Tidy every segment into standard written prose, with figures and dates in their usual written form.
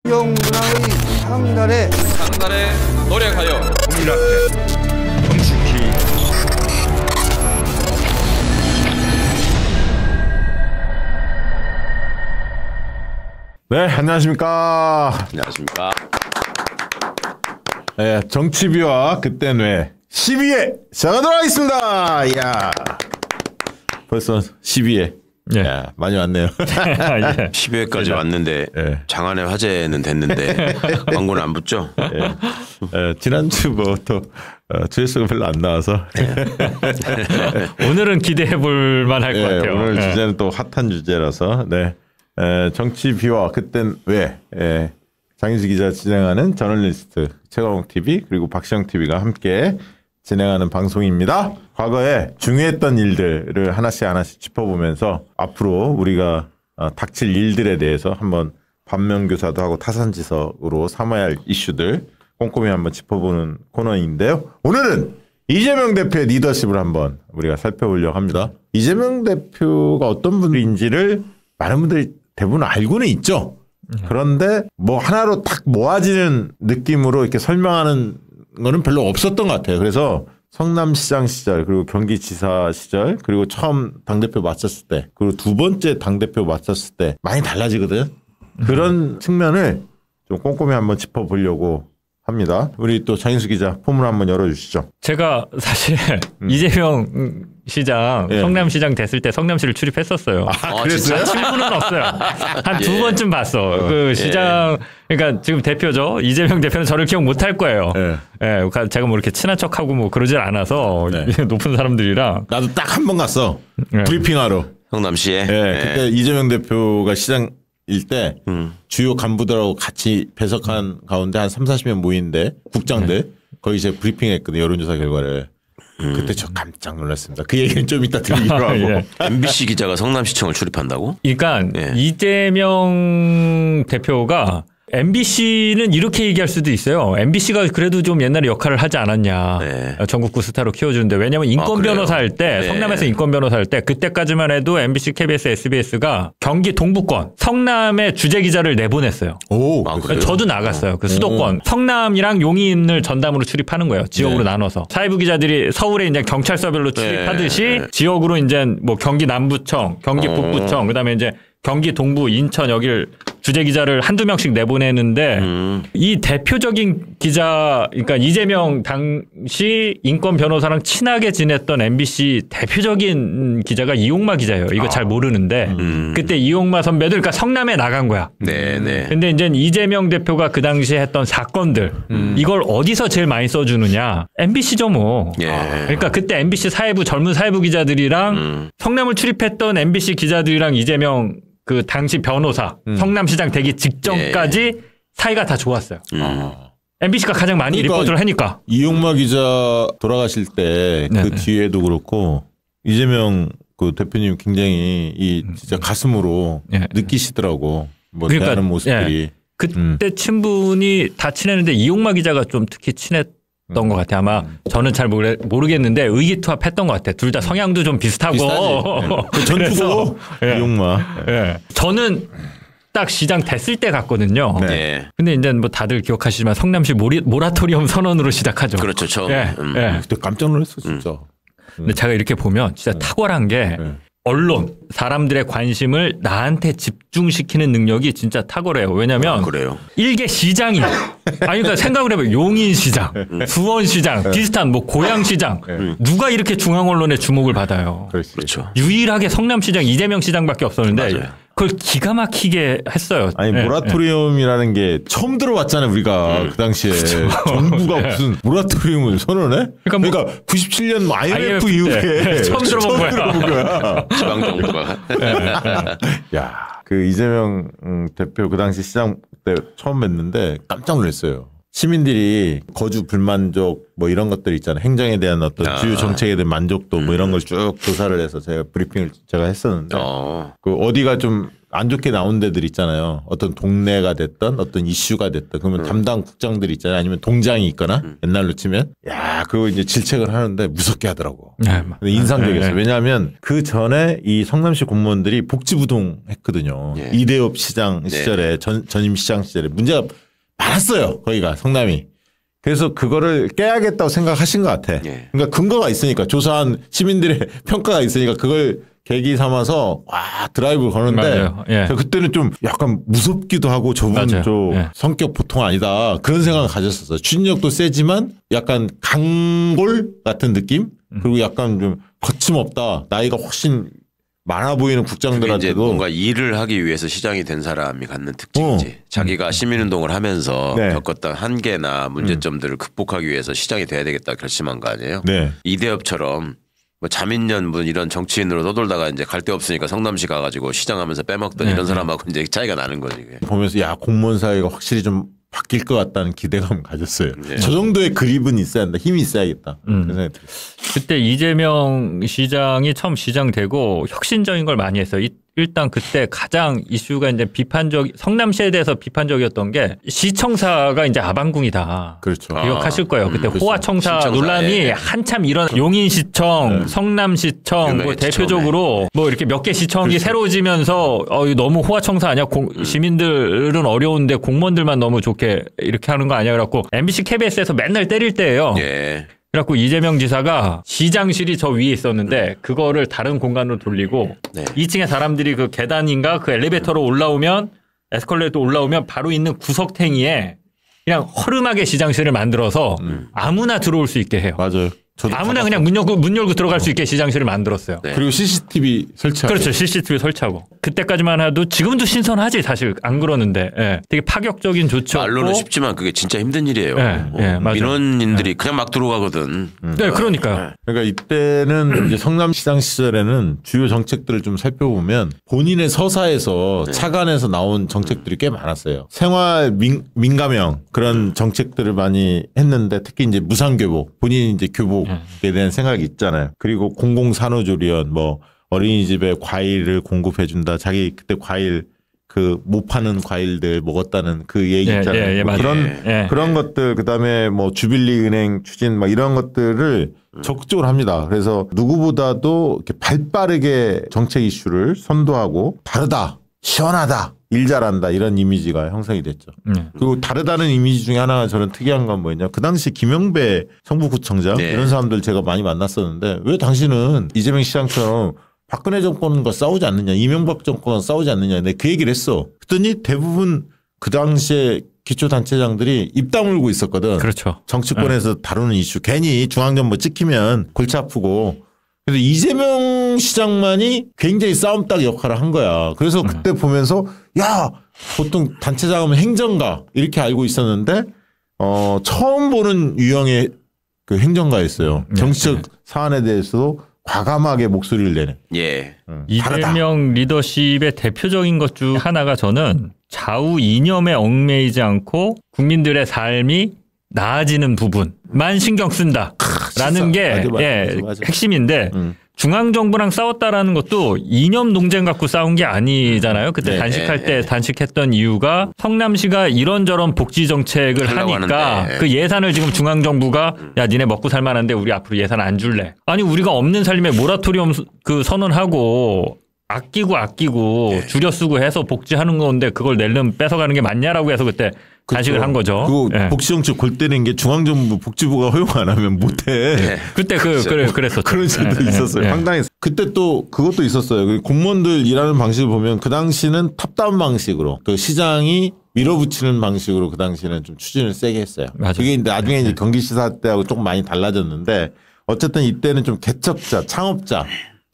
영문화의 상달에 노력하여 국민 앞에 정식히 네, 안녕하십니까. 안녕하십니까. 네, 정치비와 그땐 왜 12회 시작하도록 하겠습니다. 이야, 벌써 12회. 예. 야, 많이 왔네요. 예. 12회까지 왔는데 예. 장안의 화제는 됐는데 광고는 안 붙죠? 지난주부터 조회수가 별로 안 나와서 오늘은 기대해 볼 만할 것 같아요. 오늘 예. 주제는 또 핫한 주제라서 정치비와 그땐 왜 장인수 기자 진행하는 저널리스트 최강욱 TV 그리고 박시영 TV가 함께 진행하는 방송입니다. 과거에 중요했던 일들을 하나씩 짚어보면서 앞으로 우리가 닥칠 일들에 대해서 한번 반면교사도 하고 타산지석으로 삼아야 할 이슈들 꼼꼼히 한번 짚어보는 코너인데요. 오늘은 이재명 대표의 리더십을 한번 우리가 살펴보려고 합니다. 이재명 대표가 어떤 분인지를 많은 분들이 대부분 알고는 있죠. 그런데 뭐 하나로 딱 모아지는 느낌으로 이렇게 설명하는 거는 별로 없었던 것 같아요. 그래서 성남시장 시절 그리고 경기지사 시절 그리고 처음 당대표 맡았을 때 그리고 두 번째 당대표 맡았을 때 많이 달라지거든. 그런 측면을 좀 꼼꼼히 한번 짚어보려고 합니다. 우리 또 장인수 기자 포문 한번 열어주시죠. 제가 사실 이재명 시장, 예. 성남시장 됐을 때 성남시를 출입했었어요. 그랬어요? 친구는 없어요. 한 두 번쯤 봤어. 그 시장, 그러니까 지금 대표죠. 이재명 대표는 저를 기억 못 할 거예요. 예. 예, 제가 뭐 이렇게 친한 척하고 뭐 그러질 않아서 네. 높은 사람들이랑. 나도 딱 한 번 갔어. 예. 브리핑하러. 성남시에. 그때 이재명 대표가 시장일 때 주요 간부들하고 같이 배석한 가운데 한 30, 40명 모이는데 국장들 거기 이제 브리핑했거든요. 여론조사 결과를. 그때 저 깜짝 놀랐습니다. 그 얘기는 좀 이따 드리기로 하고. 예. MBC 기자가 성남시청을 출입한다고? 그러니까 예. 이재명 대표가 MBC는 이렇게 얘기할 수도 있어요. MBC가 그래도 좀 옛날에 역할을 하지 않았냐. 네. 전국구 스타로 키워주는데 왜냐하면 인권 그래요? 변호사 할 때 네. 성남에서 인권 변호사 할 때 그때까지만 해도 MBC, KBS, SBS가 경기 동부권 성남에 주재 기자를 내보냈어요. 오, 그래요? 저도 나갔어요. 그 수도권 성남이랑 용인을 전담으로 출입하는 거예요. 지역으로 나눠서 사회부 기자들이 서울에 이제 경찰서별로 출입하듯이 지역으로 이제 뭐 경기 남부청, 경기 북부청, 그다음에 이제 경기 동부, 인천 여기를 주재 기자를 한두 명씩 내보내는데 이 대표적인 기자, 그러니까 이재명 당시 인권 변호사랑 친하게 지냈던 MBC 대표적인 기자가 이용마 기자예요. 이거 잘 모르는데 그때 이용마 선배들 그러니까 성남에 나간 거야. 네네. 근데 이제 이재명 대표가 그 당시에 했던 사건들 이걸 어디서 제일 많이 써주느냐? MBC죠 뭐. 예. 그러니까 그때 MBC 사회부 젊은 사회부 기자들이랑 성남을 출입했던 MBC 기자들이랑 이재명 그 당시 변호사 성남시장 되기 직전까지 사이가 다 좋았어요. MBC가 가장 많이 그러니까 리포트를 하니까. 이용마 기자 돌아가실 때 그 네네. 뒤에도 그렇고 이재명 그 대표님 굉장히 이 진짜 가슴으로 예. 느끼시더라고. 뭐 그러니까, 대하는 모습들이. 그때 친분이 다 친했는데 이용마 기자가 좀 특히 친했던 것 같아요. 아마 저는 잘 모르겠는데 의기투합했던 것 같아요. 둘 다 성향도 좀 비슷하고. 그 전투고 예. 이용마. 예. 저는 딱 시장 됐을 때 갔거든요. 네. 예. 근데 이제 뭐 다들 기억하시지만 성남시 모라토리엄 선언으로 시작하죠. 그렇죠. 처음. 예. 예. 그때 깜짝 놀랐어 진짜. 근데 제가 이렇게 보면 진짜 탁월한 게 언론, 사람들의 관심을 나한테 집중시키는 능력이 진짜 탁월해요. 왜냐면 그래요. 일개 시장이 아니 그러니까 생각을 해봐요. 용인시장, 수원시장, 비슷한 뭐 고양시장 누가 이렇게 중앙 언론의 주목을 받아요. 그렇죠. 유일하게 성남시장 이재명 시장밖에 없었는데 맞아요. 그걸 기가 막히게 했어요. 아니 예, 모라토리엄이라는 게 처음 들어봤잖아요 우리가 그 당시에 정부가 무슨 모라토리엄을 선언해? 그러니까 97년 IMF 이후에 처음 들어본 거야. 지방정부가. 야, 그 이재명 대표 그 당시 시장 때 처음 뵀는데 깜짝 놀랐어요. 시민들이 거주 불만족 뭐 이런 것들 있잖아요. 행정에 대한 어떤 주요 정책에 대한 만족도 뭐 이런 걸 쭉 조사를 해서 제가 브리핑을 제가 했었는데 그 어디가 좀 안 좋게 나온 데들 있잖아요. 어떤 동네가 됐던 어떤 이슈가 됐던 그러면 담당 국장들이 있잖아요. 아니면 동장이 있거나 옛날로 치면 야 그거 이제 질책을 하는데 무섭게 하더라고. 네. 근데 인상적이었어요. 네. 왜냐하면 그 전에 이 성남시 공무원들이 복지부동 했거든요. 예. 이대업 시장 시절에 전임 시장 시절에 문제가 많았어요. 거기가 성남이. 그래서 그거를 깨야겠다고 생각하신 것 같아. 예. 그러니까 근거가 있으니까 조사한 시민들의 평가가 있으니까 그걸 계기 삼아서 와 드라이브를 거는데 맞아요. 예. 그때는 좀 약간 무섭기도 하고 저분 맞아요. 좀 예. 성격 보통 아니다 그런 생각을 가졌었어요. 추진력도 세지만 약간 강골 같은 느낌 그리고 약간 좀 거침없다. 나이가 훨씬 많아 보이는 이제 국장들한테도 뭔가 일을 하기 위해서 시장이 된 사람이 갖는 특징이지. 자기가 시민운동을 하면서 네. 겪었던 한계나 문제점들을 극복하기 위해서 시장이 돼야 되겠다 결심한 거 아니에요? 네. 이대업처럼 뭐 자민련 뭐 이런 정치인으로 떠돌다가 이제 갈 데 없으니까 성남시 가가지고 시장하면서 빼먹던 이런 사람하고 이제 차이가 나는 거지. 그게. 보면서 야 공무원 사회가 확실히 좀 바뀔 것 같다는 기대감을 가졌어요. 네. 저 정도의 그립은 있어야 한다. 힘이 있어야겠다. 그런 생각이 들어요. 그때 이재명 시장이 처음 시장되고 혁신적인 걸 많이 했어요. 일단 그때 가장 이슈가 이제 성남시에 대해서 비판적이었던 게 시청사가 이제 아방궁이다. 그렇죠. 기억하실 거예요. 그때 그렇죠. 호화청사 시청사, 논란이 예. 한참 일어나 용인시청, 성남시청 뭐 유명했죠, 대표적으로 뭐 이렇게 몇 개 시청이 그렇죠. 새로 지면서 이거 너무 호화청사 아니야? 시민들은 어려운데 공무원들만 너무 좋게 이렇게 하는 거 아니야? 그래갖고 MBC KBS에서 맨날 때릴 때예요. 예. 그래갖고 이재명 지사가 시장실이 저 위에 있었는데 그거를 다른 공간으로 돌리고 네. 2층에 사람들이 그 계단인가 그 엘리베이터로 올라오면 에스컬레이터 올라오면 바로 있는 구석탱이에 그냥 허름하게 시장실을 만들어서 아무나 들어올 수 있게 해요. 맞아요. 저도 아무나 가봤어요. 그냥 문 열고 들어갈 수 있게 시장실을 만들었어요. 네. 그리고 CCTV 설치하고. 그렇죠. CCTV 설치하고. 그때까지만 해도 지금도 신선하지 사실 안 그러는데 되게 파격적인 조치였고. 말로는 쉽지만 그게 진짜 힘든 일이에요. 예, 맞아요. 민원인들이 그냥 막 들어가거든. 네, 그러니까요. 그러니까 이때는 이제 성남시장 시절에는 주요 정책들을 좀 살펴보면 본인의 서사에서 차관에서 나온 정책들이 꽤 많았어요. 생활 민감형 그런 정책들을 많이 했는데 특히 이제 무상교복, 본인이 이제 교복에 대한 생각이 있잖아요. 그리고 공공산후조리원, 뭐 어린이집에 과일을 공급해준다. 자기 그때 과일 그 못 파는 과일들 먹었다는 그 얘기 있잖아요. 뭐 맞아요. 그런 것들 그다음에 뭐 주빌리 은행 추진 막 이런 것들을 적극적으로 합니다. 그래서 누구보다도 이렇게 발빠르게 정책 이슈를 선도하고 다르다, 시원하다, 일 잘한다 이런 이미지가 형성이 됐죠. 그리고 다르다는 이미지 중에 하나가 저는 특이한 건 뭐였냐. 그 당시 김영배 성북구청장 네. 이런 사람들 제가 많이 만났었는데 왜 당신은 이재명 시장처럼 박근혜 정권과 싸우지 않느냐, 이명박 정권과 싸우지 않느냐. 내가 그 얘기를 했어. 그랬더니 대부분 그 당시에 기초단체장들이 입 다물고 있었거든. 그렇죠. 정치권에서 다루는 이슈. 괜히 중앙정부 찍히면 골치 아프고. 그래서 이재명 시장만이 굉장히 싸움딱 역할을 한 거야. 그래서 그때 보면서 야 보통 단체장 하면 행정가 이렇게 알고 있었는데 처음 보는 유형의 그 행정가였어요. 정치적 사안에 대해서도 과감하게 목소리를 내는. 예. 이재명 리더십의 대표적인 것 중 하나가 저는 좌우 이념에 얽매이지 않고 국민들의 삶이 나아지는 부분만 신경 쓴다라는 게 맞아. 핵심인데 중앙정부랑 싸웠다라는 것도 이념 논쟁 갖고 싸운 게 아니잖아요. 그때 네. 단식할 때 단식했던 이유가 성남시가 이런저런 복지 정책을 하려고 하니까 하는데. 그 예산을 지금 중앙정부가 야 니네 먹고 살만한데 우리 앞으로 예산 안 줄래. 아니 우리가 없는 살림에 모라토리엄 그 선언하고 아끼고 줄여 쓰고 해서 복지하는 건데 그걸 낼름 뺏어가는 게 맞냐라고 해서 그때 단식을 한 거죠. 그리고 예. 복지정책 골 때리는 게 중앙정부 복지부가 허용 안 하면 못해. 그때 그랬었죠. 그런 시절도 예, 있었어요. 예. 황당했어요. 그때 또 그것도 있었어요. 그 공무원들 일하는 방식을 보면 그 당시는 탑다운 방식으로 그 시장이 밀어붙이는 방식으로 그 당시는 좀 추진을 세게 했어요. 맞아요. 그게 나중에 이제 경기시사 때하고 조금 많이 달라졌는데 어쨌든 이때는 좀 개척자, 창업자,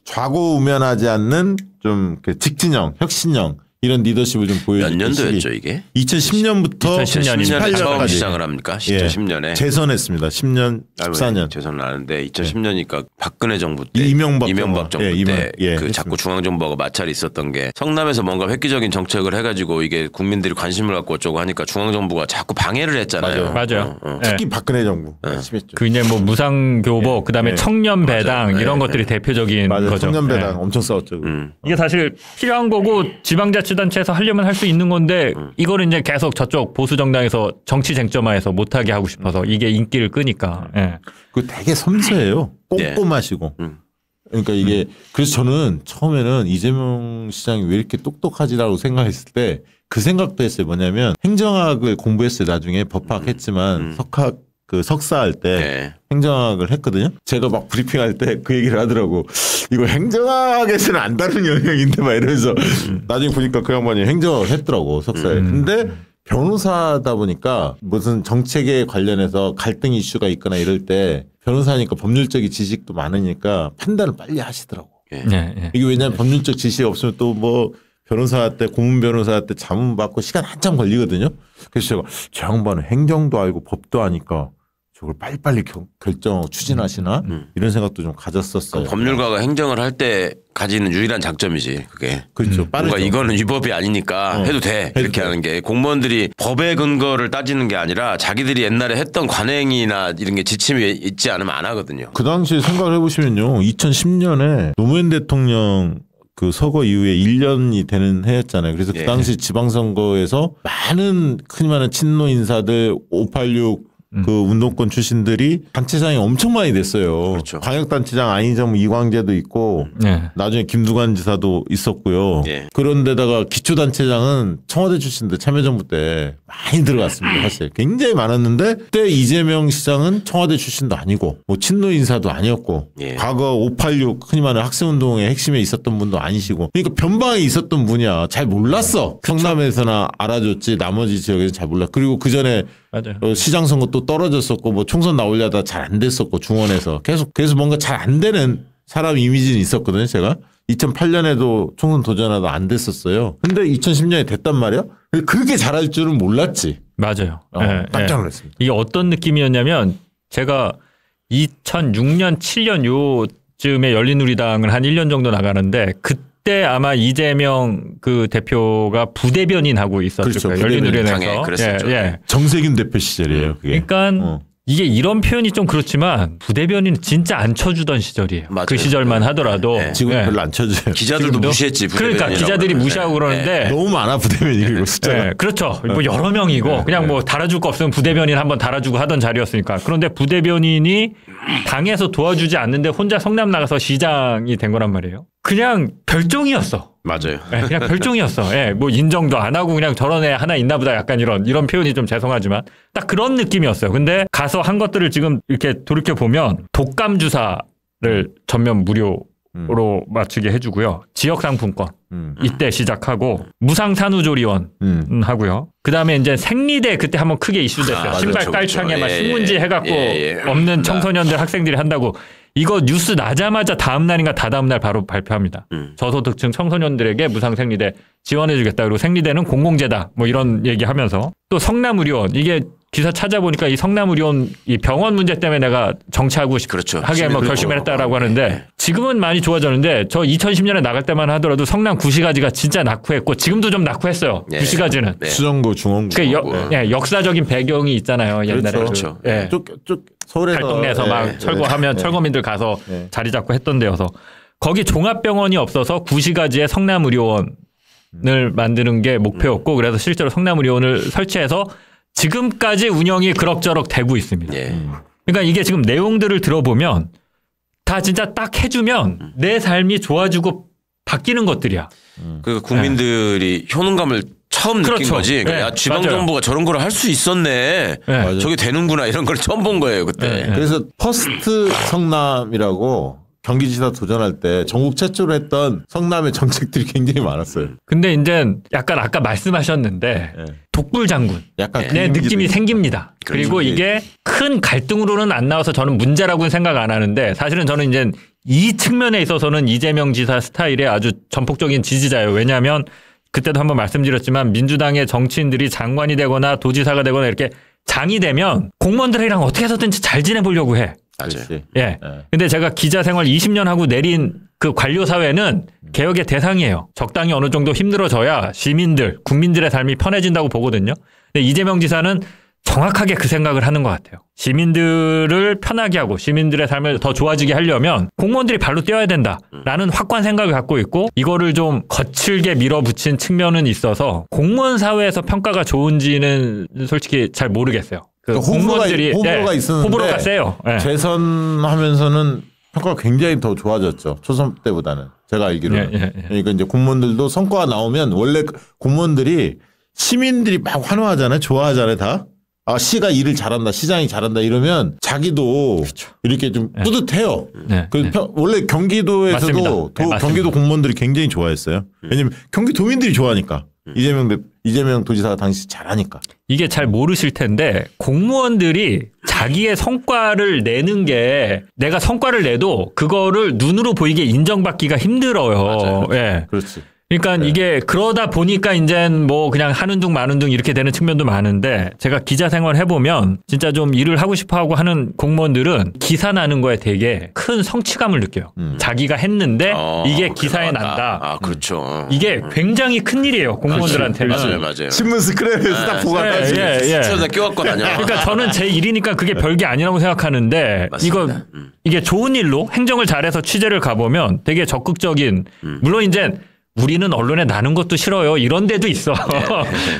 좌고우면하지 않는 좀 그 직진형, 혁신형 이런 리더십을 좀 보여주는 몇 년도였죠 이게? 2010년부터 2010년에 처음 18년까지 시작을 합니까? 2010년에. 재선했습니다. 10년, 14년. 재선은 아는데 2010년이니까 박근혜 정부 때 이명박 정부 예, 때 그 했습니다. 자꾸 중앙정부하고 마찰이 있었던 게 성남에서 뭔가 획기적인 정책을 해가지고 이게 국민들이 관심을 갖고 어쩌고 하니까 중앙정부가 자꾸 방해를 했잖아요. 맞아요. 예. 특히 박근혜 정부 심했죠. 그 이제 뭐 무상교복 그다음에 예. 청년 배당 맞아요. 이런 예. 것들이 대표적인 맞아요. 거죠. 청년배당 예. 엄청 싸웠죠. 이게 사실 필요한 거고 지방자치 자치단체에서 하려면 할 수 있는 건데 이거를 이제 계속 저쪽 보수 정당에서 정치 쟁점화해서 못하게 하고 싶어서 이게 인기를 끄니까. 예. 그 되게 섬세해요. 꼼꼼하시고. 그러니까 이게 그래서 저는 처음에는 이재명 시장이 왜 이렇게 똑똑하지라고 생각했을 때 그 생각도 했어요. 뭐냐면 행정학을 공부했어요. 나중에 법학했지만 석사할 때 행정학을 했거든요. 제가 막 브리핑할 때 그 얘기를 하더라고. 이거 행정학에서는 안 다른 영역인데 막 이러면서 나중에 보니까 그 양반이 행정학을 했더라고 석사에. 근데 변호사다 보니까 무슨 정책에 관련해서 갈등 이슈가 있거나 이럴 때 변호사니까 법률적인 지식도 많으니까 판단을 빨리 하시더라고. 이게 왜냐하면 법률적 지식이 없으면 또 뭐 변호사 때 고문 변호사 때 자문 받고 시간 한참 걸리거든요. 그래서 제가 저 양반은 행정도 알고 법도 아니까 저걸 빨리빨리 결정 추진하시나 이런 생각도 좀 가졌었어요. 법률가가 행정을 할 때 가지는 유일한 장점이지 그게. 그렇죠. 뭔가 이거는 위법이 아니니까 해도 돼 이렇게 하는 게 공무원들이 법의 근거를 따지는 게 아니라 자기들이 옛날에 했던 관행이나 이런 게 지침이 있지 않으면 안 하거든요. 그 당시에 생각을 해보시면요. 2010년에 노무현 대통령 그 서거 이후에 1년이 되는 해였잖아요. 그래서 그 당시 지방선거에서 많은 흔히 말하는 친노 인사들 586 그 운동권 출신들이 단체장이 엄청 많이 됐어요. 그렇죠. 광역단체장 안희정 이광재도 있고 나중에 김두관 지사도 있었고요. 그런데다가 기초단체장은 청와대 출신들 참여정부 때 많이 들어갔습니다. 사실 굉장히 많았는데 그때 이재명 시장은 청와대 출신도 아니고 뭐 친노 인사도 아니었고 과거 586 흔히 말하는 학생운동의 핵심에 있었던 분도 아니시고 그러니까 변방에 있었던 분이야. 잘 몰랐어. 성남에서나 알아줬지 나머지 지역에서 잘 몰라. 그리고 그 전에 시장 선거 또 떨어졌었고 뭐 총선 나오려다 잘 안 됐었고 중원에서 계속 그래서 뭔가 잘 안 되는 사람 이미지는 있었거든요. 제가 2008년에도 총선 도전하다 안 됐었어요. 근데 2010년에 됐단 말이야. 그렇게 잘할 줄은 몰랐지. 맞아요. 깜짝 놀랐습니다. 이게 어떤 느낌이었냐면 제가 2006년 7년 요쯤에 열린우리당을 한 1년 정도 나가는데 그때 아마 이재명 그 대표가 부대변인 하고 있었을 그렇죠. 거예요. 열린우리당에서. 그랬었죠. 정세균 대표 시절이에요. 그게. 그러니까 이게 이런 표현이 좀 그렇지만 부대변인 진짜 안 쳐주던 시절이에요. 맞아요. 그 시절만 하더라도 지금 별로 안 쳐줘요. 기자들도 무시했지. 그러니까 기자들이 무시하고 그러는데 너무 많아 부대변인이 그리고 숫자가. 그렇죠. 뭐 여러 명이고 그냥 뭐 달아줄 거 없으면 부대변인 한번 달아주고 하던 자리였으니까. 그런데 부대변인이 당에서 도와주지 않는데 혼자 성남 나가서 시장이 된 거란 말이에요. 그냥 별종이었어. 맞아요. 그냥 별종이었어. 뭐 인정도 안 하고 그냥 저런 애 하나 있나 보다 약간 이런 표현이 좀 죄송하지만 딱 그런 느낌이었어요. 근데 가서 한 것들을 지금 이렇게 돌이켜 보면 독감 주사를 전면 무료로 맞추게 해주고요. 지역 상품권 이때 시작하고 무상 산후조리원 하고요. 그 다음에 이제 생리대 그때 한번 크게 이슈됐어요. 신발 깔창에 막 신문지 해갖고 없는 청소년들 학생들이 한다고. 이거 뉴스 나자마자 다음 날인가 다다음 날 바로 발표합니다. 저소득층 청소년들에게 무상 생리대 지원해주겠다. 그리고 생리대는 공공재다. 뭐 이런 얘기하면서 또 성남의료원 이게 기사 찾아보니까 이 성남의료원 이 병원 문제 때문에 내가 정치하고 하게 뭐 결심을 했다라고 하는데 지금은 많이 좋아졌는데 저 2010년에 나갈 때만 하더라도 성남 구시가지가 진짜 낙후했고 지금도 좀 낙후했어요. 구시가지는. 수정구 중원구. 역사적인 배경이 있잖아요. 옛날에. 그렇죠. 쭉 서울에서 달동네에서 막 철거하면 철거민들 가서 자리 잡고 했던 데여서 거기 종합병원이 없어서 구시가지에 성남의료원을 만드는 게 목표였고 그래서 실제로 성남의료원을 설치해서 지금까지 운영이 그럭저럭 되고 있습니다. 그러니까 이게 지금 내용들을 들어보면 다 진짜 딱 해주면 내 삶이 좋아지고 바뀌는 것들이야. 그 국민들이 효능감을 처음 느낀 거지. 그러니까 야, 지방정부가 저런 걸 할 수 있었네. 저게 되는구나 이런 걸 처음 본 거예요 그때. 그래서 퍼스트 성남이라고 경기지사 도전할 때 전국 최초로 했던 성남의 정책들이 굉장히 많았어요. 근데 이제 약간 아까 말씀하셨는데 독불장군 약간 내 느낌이 생깁니다. 그리고 이게 큰 갈등으로는 안 나와서 저는 문제라고는 생각 안 하는데 사실은 저는 이제 이 측면에 있어서는 이재명 지사 스타일의 아주 전폭적인 지지자예요. 왜냐하면 그때도 한번 말씀드렸지만 민주당의 정치인들이 장관이 되거나 도지사가 되거나 이렇게 장이 되면 공무원들이랑 어떻게 해서든지 잘 지내보려고 해. 맞아요. 근데 제가 기자 생활 20년 하고 내린 그 관료 사회는 개혁의 대상이에요. 적당히 어느 정도 힘들어져야 시민들, 국민들의 삶이 편해진다고 보거든요. 근데 이재명 지사는 정확하게 그 생각을 하는 것 같아요. 시민들을 편하게 하고 시민들의 삶을 더 좋아지게 하려면 공무원들이 발로 뛰어야 된다라는 확고한 생각을 갖고 있고 이거를 좀 거칠게 밀어붙인 측면은 있어서 공무원 사회에서 평가가 좋은지는 솔직히 잘 모르겠어요. 그 공무원들이 호불호가 있었는데 호불호가 세요. 네. 재선하면서는 평가가 굉장히 더 좋아졌죠. 초선 때보다는 제가 알기로는. 그러니까 이제 공무원들도 성과가 나오면 원래 공무원들이 시민들이 막 환호하잖아요. 좋아하잖아요, 다. 아, 시가 일을 잘한다, 시장이 잘한다 이러면 자기도 그렇죠. 이렇게 좀 뿌듯해요. 원래 경기도에서도 경기도 공무원들이 굉장히 좋아했어요. 왜냐면 경기도민들이 좋아하니까. 이재명 도지사가 당시 잘하니까. 이게 잘 모르실 텐데 공무원들이 자기의 성과를 내는 게 내가 성과를 내도 그거를 눈으로 보이게 인정받기가 힘들어요. 맞아요. 예. 그렇지. 그러니까 이게 그러다 보니까 이제 뭐 그냥 하는 둥 마는 둥 이렇게 되는 측면도 많은데 제가 기자 생활 해보면 진짜 좀 일을 하고 싶어 하고 하는 공무원들은 기사 나는 거에 되게 큰 성취감을 느껴요. 자기가 했는데 이게 기사에 난다. 아, 그렇죠. 이게 굉장히 큰 일이에요. 공무원들한테는. 맞아요. 신문 스크랩에서 딱 보고 수첩에다 껴갖고 다녀. 그러니까 저는 제 일이니까 그게 별게 아니라고 생각하는데 이게 좋은 일로 행정을 잘해서 취재를 가보면 되게 적극적인 물론 이제 우리는 언론에 나는 것도 싫어요. 이런 데도 있어.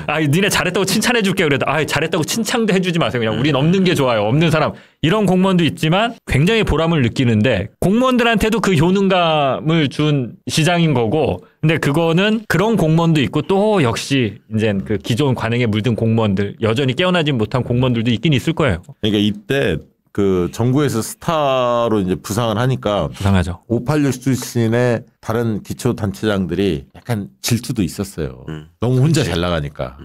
아, 니네 잘했다고 칭찬해 줄게. 그래도 아, 잘했다고 칭찬도 해주지 마세요. 그냥 우린 없는 게 좋아요. 없는 사람. 이런 공무원도 있지만 굉장히 보람을 느끼는데 공무원들한테도 그 효능감을 준 시장인 거고 근데 그거는 그런 공무원도 있고 또 역시 이제 그 기존 관행에 물든 공무원들 여전히 깨어나지 못한 공무원들도 있긴 있을 거예요. 그러니까 이때 그 정부에서 스타로 이제 부상을 하니까 부상하죠. 586 출신의 다른 기초단체장들이 약간 질투도 있었어요. 너무 혼자 잘 나가니까.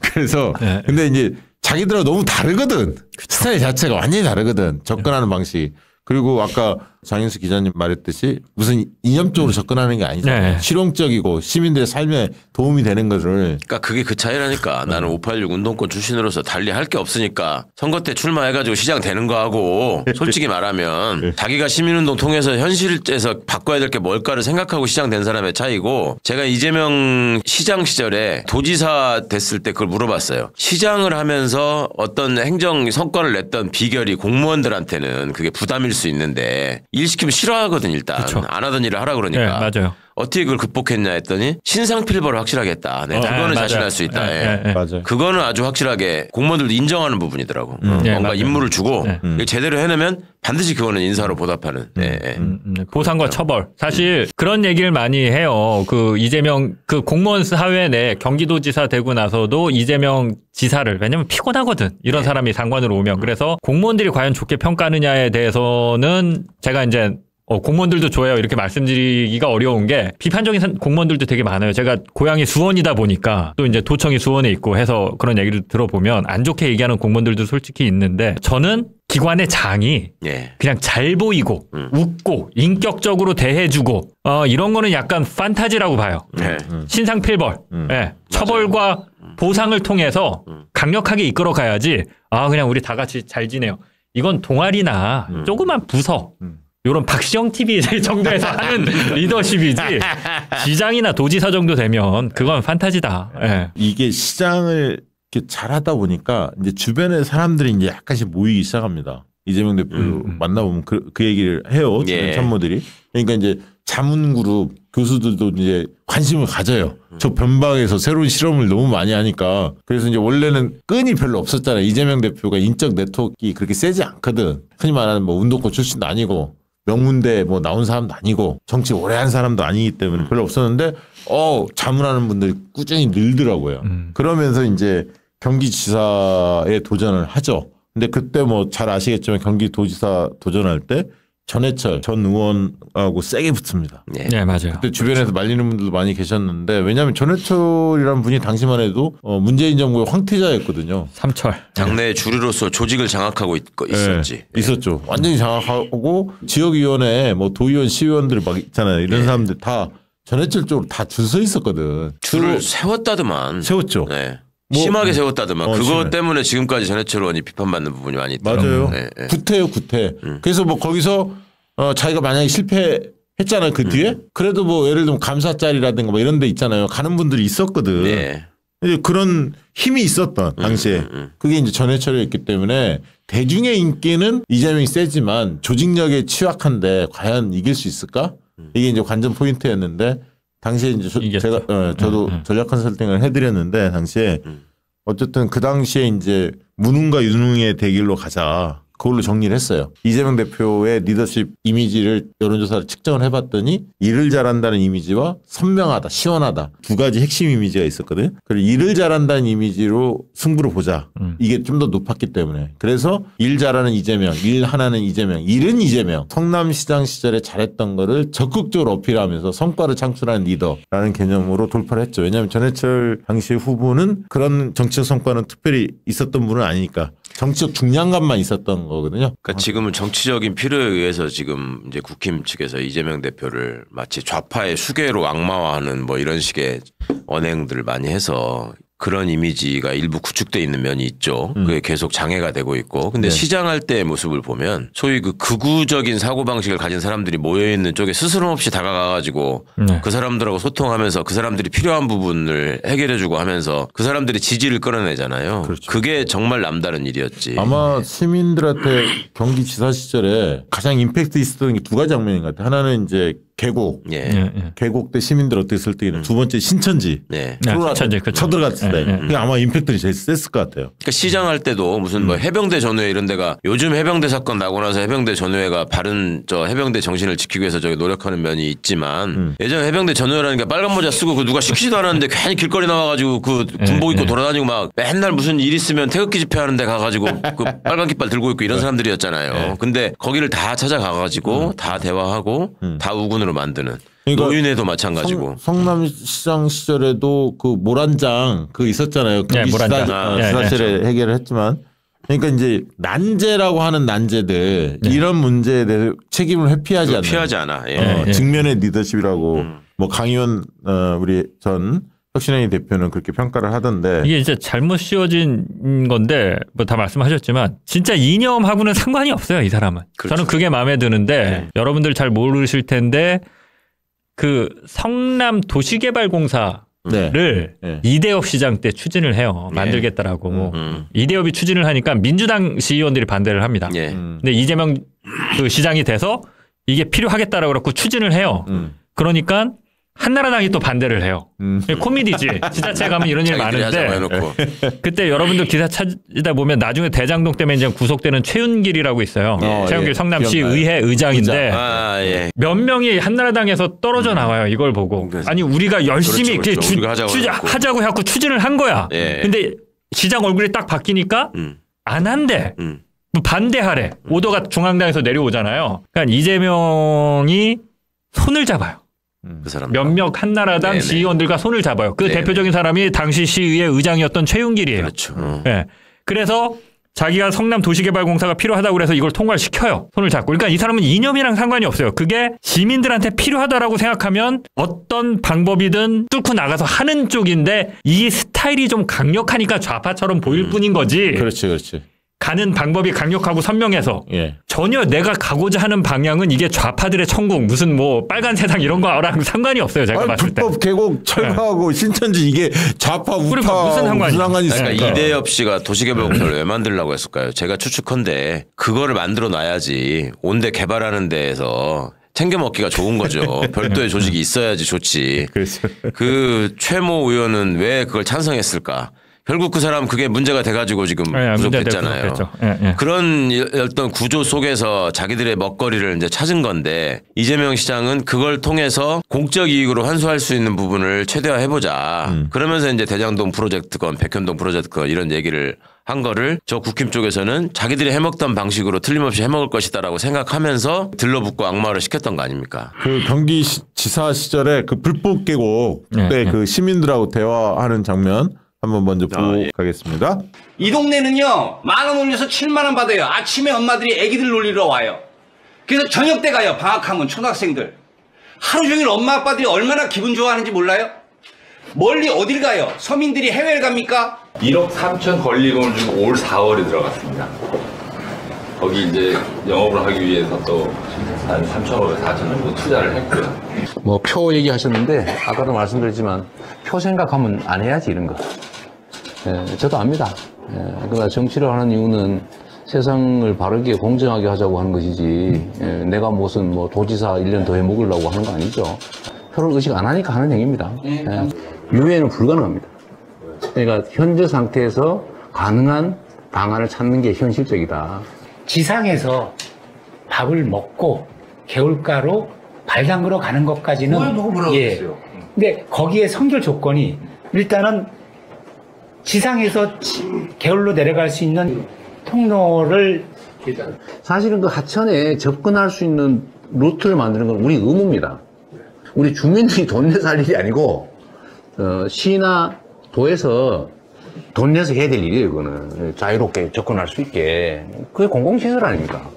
그래서 근데 이제 자기들하고 너무 다르거든. 스타일 자체가 완전히 다르거든. 접근하는 방식. 그리고 아까 장윤수 기자님 말했듯이 무슨 이념적으로 접근하는 게 아니잖아요. 실용적이고 시민들의 삶에 도움이 되는 것을. 그러니까 그게 그 차이라니까. 나는 586 운동권 출신으로서 달리 할 게 없으니까 선거 때 출마해가지고 시장 되는 거하고 솔직히 말하면 자기가 시민운동 통해서 현실에서 바꿔야 될 게 뭘까를 생각하고 시장 된 사람의 차이고 제가 이재명 시장 시절에 도지사 됐을 때 그걸 물어봤어요. 시장을 하면서 어떤 행정 성과를 냈던 비결이 공무원들한테는 그게 부담일 수 있는데 일 시키면 싫어하거든 일단. 그쵸. 안 하던 일을 하라 그러니까. 네, 맞아요. 어떻게 그걸 극복했냐 했더니 신상필벌을 확실하게 했다. 네, 그거는 자신할 수 있다. 맞아요. 그거는 아주 확실하게 공무원들도 인정하는 부분이더라고. 뭔가 임무를 주고 제대로 해내면 반드시 그거는 인사로 보답하는. 보상과 처벌. 사실 그런 얘기를 많이 해요. 그 이재명 그 공무원 사회 내 경기도지사 되고 나서도 이재명 지사를 왜냐면 피곤하거든. 이런 사람이 상관으로 오면. 그래서 공무원들이 과연 좋게 평가하느냐에 대해서는 제가 이제 공무원들도 좋아요. 이렇게 말씀드리기가 어려운 게 비판적인 공무원들도 되게 많아요. 제가 고향이 수원이다 보니까 또 이제 도청이 수원에 있고 해서 그런 얘기를 들어보면 안 좋게 얘기하는 공무원들도 솔직히 있는데 저는 기관의 장이 그냥 잘 보이고 웃고 인격적으로 대해주고 이런 거는 약간 판타지라고 봐요. 신상필벌. 처벌과 보상을 통해서 강력하게 이끌어 가야지 그냥 우리 다 같이 잘 지내요. 이건 동아리나 조그만 부서 요런 박시영 TV 정도에서 하는 리더십이지 시장이나 도지사 정도 되면 그건 판타지다. 이게 시장을 이렇게 잘하다 보니까 이제 주변에 사람들이 이제 약간씩 모이기 시작합니다. 이재명 대표 만나보면 그 얘기를 해요. 주변 참모들이. 그러니까 이제 자문그룹 교수들도 이제 관심을 가져요. 저 변방에서 새로운 실험을 너무 많이 하니까. 그래서 이제 원래는 끈이 별로 없었잖아요. 이재명 대표가 인적 네트워크가 그렇게 세지 않거든. 흔히 말하는 뭐 운동권 출신도 아니고 명문대 뭐 나온 사람도 아니고 정치 오래 한 사람도 아니기 때문에 별로 없었는데 자문하는 분들이 꾸준히 늘더라고요. 그러면서 이제 경기지사에 도전을 하죠. 근데 그때 뭐 잘 아시겠지만 경기도지사 도전할 때 전해철 전 의원하고 세게 붙습니다. 네, 맞아요. 그때 주변에서 말리는 분들도 많이 계셨는데 왜냐하면 전해철이라는 분이 당시만 해도 문재인 정부의 황태자였거든요. 삼철. 당내 주류로서 조직을 장악하고 있었지. 있었죠. 완전히 장악하고 지역위원회 뭐 도의원 시의원들 막 있잖아요. 이런 사람들 다 전해철 쪽으로 다 줄 서 있었거든. 줄을 세웠다더만. 세웠죠. 네. 심하게 세웠다더만. 그것 심해. 때문에 지금까지 전해철 의원이 비판받는 부분이 많이 있더라고요. 맞아요. 구태요, 구태. 그래서 뭐 거기서 자기가 만약에 실패했잖아요. 그 뒤에. 그래도 뭐 예를 들면 감사 자리라든가 뭐 이런 데 있잖아요. 가는 분들이 있었거든. 이제 그런 힘이 있었던 당시에 그게 이제 전해철이었기 때문에 대중의 인기는 이재명이 세지만 조직력에 취약한데 과연 이길 수 있을까? 이게 이제 관전 포인트였는데 당시에 이제 저도 전략 컨설팅을 해드렸는데 당시에 어쨌든 그 당시에 이제 무능과 유능의 대결로 가자. 그걸로 정리를 했어요. 이재명 대표의 리더십 이미지를 여론조사를 측정을 해봤더니 일을 잘한다는 이미지와 선명하다, 시원하다 두 가지 핵심 이미지가 있었거든요. 그리고 일을 잘한다는 이미지로 승부를 보자. 이게 좀 더 높았기 때문에. 그래서 일 잘하는 이재명, 일 하나는 이재명, 일은 이재명. 성남시장 시절에 잘했던 거를 적극적으로 어필하면서 성과를 창출하는 리더라는 개념으로 돌파를 했죠. 왜냐하면 전해철 당시 후보는 그런 정치적 성과는 특별히 있었던 분은 아니니까. 정치적 중량감만 있었던 거거든요. 그러니까 지금은 정치적인 필요에 의해서 지금 이제 국힘 측에서 이재명 대표를 마치 좌파의 수괴로 악마화하는 뭐 이런 식의 언행들을 많이 해서 그런 이미지가 일부 구축돼 있는 면이 있죠. 그게 계속 장애가 되고 있고. 근데 시장할 때의 모습을 보면 소위 그 극우적인 사고방식을 가진 사람들이 모여있는 쪽에 스스럼 없이 다가가가지고 그 사람들하고 소통하면서 그 사람들이 필요한 부분을 해결해주고 하면서 그 사람들이 지지를 끌어내잖아요. 그렇죠. 그게 정말 남다른 일이었지. 아마 시민들한테 경기지사 시절에 가장 임팩트 있었던 게 두 가지 장면인 것 같아요. 하나는 이제 계곡. 계곡 때 시민들 어떻게 설득이나 두 번째 신천지. 신천지 쳐들어갔을 때. 그게 아마 임팩트가 제일 셌을 것 같아요. 그러니까 시장할 때도 무슨 뭐 해병대 전우회 이런 데가 요즘 해병대 사건 나고 나서 해병대 전우회가 바른 저 해병대 정신을 지키기 위해서 저기 노력하는 면이 있지만 예전 해병대 전우회라는 게 빨간 모자 쓰고 그 누가 시키지도 않았는데 괜히 길거리 나와가지고 그 군복 입고 돌아다니고 막 맨날 무슨 일 있으면 태극기 집회하는 데 가가지고 그 빨간 깃발 들고 있고 이런 사람들이었잖아요. 근데 거기를 다 찾아가가지고 다 대화하고 다 우군으로 만드는. 그러니까 노인회도 마찬가지고. 성남시장 시절에도 그 모란장 그 있었잖아요. 지사실에 해결을 했지만. 그러니까 이제 난제라고 하는 난제들 이런 문제에 대해서 책임을 회피하지 않는. 피하지 않아. 직면의 리더십이라고 뭐 강의원 우리 전 혁신회의 대표는 그렇게 평가를 하던데 이게 이제 잘못 씌워진 건데 뭐 다 말씀하셨지만 진짜 이념하고는 상관이 없어요 이 사람은. 그렇죠. 저는 그게 마음에 드는데 여러분들 잘 모르실 텐데 그 성남 도시개발공사를 이대엽 시장 때 추진을 해요. 만들겠다라고. 이대엽이 추진을 하니까 민주당 시의원들이 반대를 합니다. 근데 이재명 그 시장이 돼서 이게 필요하겠다라고 그러고 추진을 해요. 그러니까 한나라당이 또 반대를 해요. 코미디지. 지자체 가면 이런 일 많은데 그때 여러분들 기사 찾다 보면 나중에 대장동 때문에 이제 구속되는 최윤길이라고 있어요. 최윤길 성남시 의회 의장인데 몇 명이 한나라당에서 떨어져 나와요. 이걸 보고. 아니 우리가 열심히 그렇죠. 우리가 하자고 해갖고 추진을 한 거야. 근데 시장 얼굴이 딱 바뀌니까 안 한대. 반대하래. 오더가 중앙당에서 내려오잖아요. 그러니까 이재명이 손을 잡아요. 그 사람 몇몇 한나라당 시의원들과 손을 잡아요. 그 대표적인 사람이 당시 시의회 의장이었던 최윤길이에요. 그렇죠. 그래서 자기가 성남 도시개발공사가 필요하다고 그래서 이걸 통과를 시켜요. 손을 잡고. 그러니까 이 사람은 이념이랑 상관이 없어요. 그게 시민들한테 필요하다라고 생각하면 어떤 방법이든 뚫고 나가서 하는 쪽인데 이 스타일이 좀 강력하니까 좌파처럼 보일 뿐인 거지. 그렇지. 가는 방법이 강력하고 선명해서 전혀 내가 가고자 하는 방향은 이게 좌파들의 천국 무슨 뭐 빨간 세상 이런 거랑 상관이 없어요. 제가 봤을 때. 불법 계곡 철거하고 신천지 이게 좌파 우파 무슨 상관이 있어요. 그러니까 이대엽 씨가 도시개발공사를 왜 만들려고 했을까요? 제가 추측컨대 그거를 만들어 놔야지 온데 개발하는 데에서 챙겨 먹기가 좋은 거죠. 별도의 조직이 있어야지 좋지. 그 최모 의원은 왜 그걸 찬성했을까? 결국 그 사람 그게 문제가 돼가지고 지금 구속됐잖아요. 그런 어떤 구조 속에서 자기들의 먹거리를 이제 찾은 건데 이재명 시장은 그걸 통해서 공적 이익으로 환수할 수 있는 부분을 최대화해보자. 그러면서 이제 대장동 프로젝트건 백현동 프로젝트건 이런 얘기를 한 거를 저 국힘 쪽에서는 자기들이 해먹던 방식으로 틀림없이 해먹을 것이다라고 생각하면서 들러붙고 악마를 시켰던 거 아닙니까? 그 경기지사 시절에 그 불법 계곡 때 그 시민들하고 대화하는 장면 한번 먼저 보고 가겠습니다. 이 동네는요 10,000원 올려서 70,000원 받아요. 아침에 엄마들이 애기들 놀리러 와요. 그래서 저녁 때 가요. 방학하면 초등학생들 하루 종일 엄마 아빠들이 얼마나 기분 좋아하는지 몰라요? 멀리 어딜 가요? 서민들이 해외를 갑니까? 1억 3천 권리금을 주고 올 4월에 들어갔습니다. 거기 이제 영업을 하기 위해서 또 한 3,500, 4천 정도 투자를 했고요. 뭐 표 얘기하셨는데 아까도 말씀드렸지만 표 생각하면 안 해야지 이런 거. 저도 압니다. 그러나 정치를 하는 이유는 세상을 바르게 공정하게 하자고 하는 것이지 내가 무슨 뭐 도지사 1년 더 해먹으려고 하는 거 아니죠. 표를 의식 안 하니까 하는 행위입니다. 유예는 불가능합니다. 그러니까 현재 상태에서 가능한 방안을 찾는 게 현실적이다. 지상에서 밥을 먹고 개울가로 발 담그러 가는 것까지는 근데 거기에 선결 조건이 일단은 지상에서 개울로 내려갈 수 있는 통로를 사실은 그 하천에 접근할 수 있는 루트를 만드는 건 우리 의무입니다. 우리 주민들이 돈 내서 할 일이 아니고 시나 도에서 돈 내서 해야 될 일이에요. 그거는 자유롭게 접근할 수 있게. 그게 공공시설 아닙니까?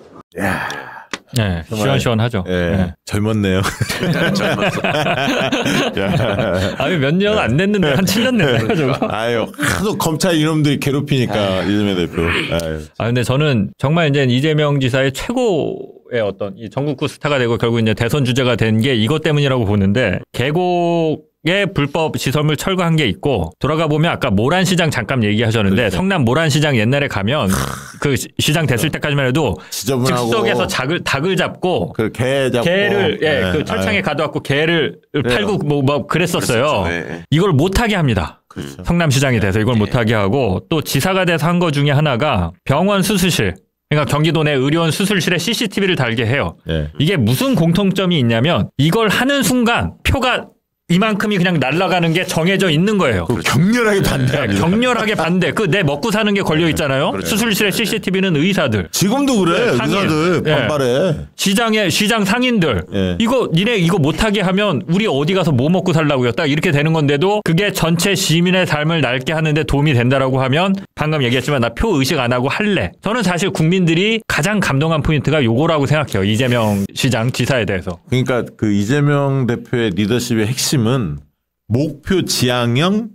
네, 시원시원하죠. 네. 젊었네요. 아니 몇 년 안 냈는데 한 7년 냈네요, 저거. 아유, 하도 검찰 이놈들이 괴롭히니까 이재명 대표. 아유. 근데 저는 정말 이제 이재명 지사의 최고의 어떤 이 전국구 스타가 되고 결국 이제 대선 주자가 된 게 이것 때문이라고 보는데 계곡에 불법 시설물 철거한 게 있고 돌아가 보면 아까 모란시장 잠깐 얘기하셨는데 그렇죠. 성남 모란시장 옛날에 가면 그 시장 됐을 때까지만 해도 즉석에서 닭을 잡고 그 개 잡고 개를 그 철창에 가둬갖고 개를 팔고 뭐 그랬었어요. 이걸 못하게 합니다. 그렇죠. 성남시장이 돼서 이걸 못하게 하고 또 지사가 돼서 한 거 중에 하나가 병원 수술실 그러니까 경기도 내 의료원 수술실에 CCTV를 달게 해요. 이게 무슨 공통점이 있냐면 이걸 하는 순간 표가 이만큼이 그냥 날아가는 게 정해져 있는 거예요. 격렬하게 반대합니다. 격렬하게 반대. 그 내 먹고 사는 게 걸려 있잖아요. 수술실에 CCTV는 의사들. 지금도 그래. 의사들 반발해. 시장 상인들. 이거 니네 이거 못하게 하면 우리 어디 가서 뭐 먹고 살라고요. 딱 이렇게 되는 건데도 그게 전체 시민의 삶을 낡게 하는데 도움이 된다라고 하면 방금 얘기했지만 나 표 의식 안 하고 할래. 저는 사실 국민들이 가장 감동한 포인트가 요거라고 생각해요. 이재명 시장 지사에 대해서. 그러니까 그 이재명 대표의 리더십의 핵심 은 목표 지향형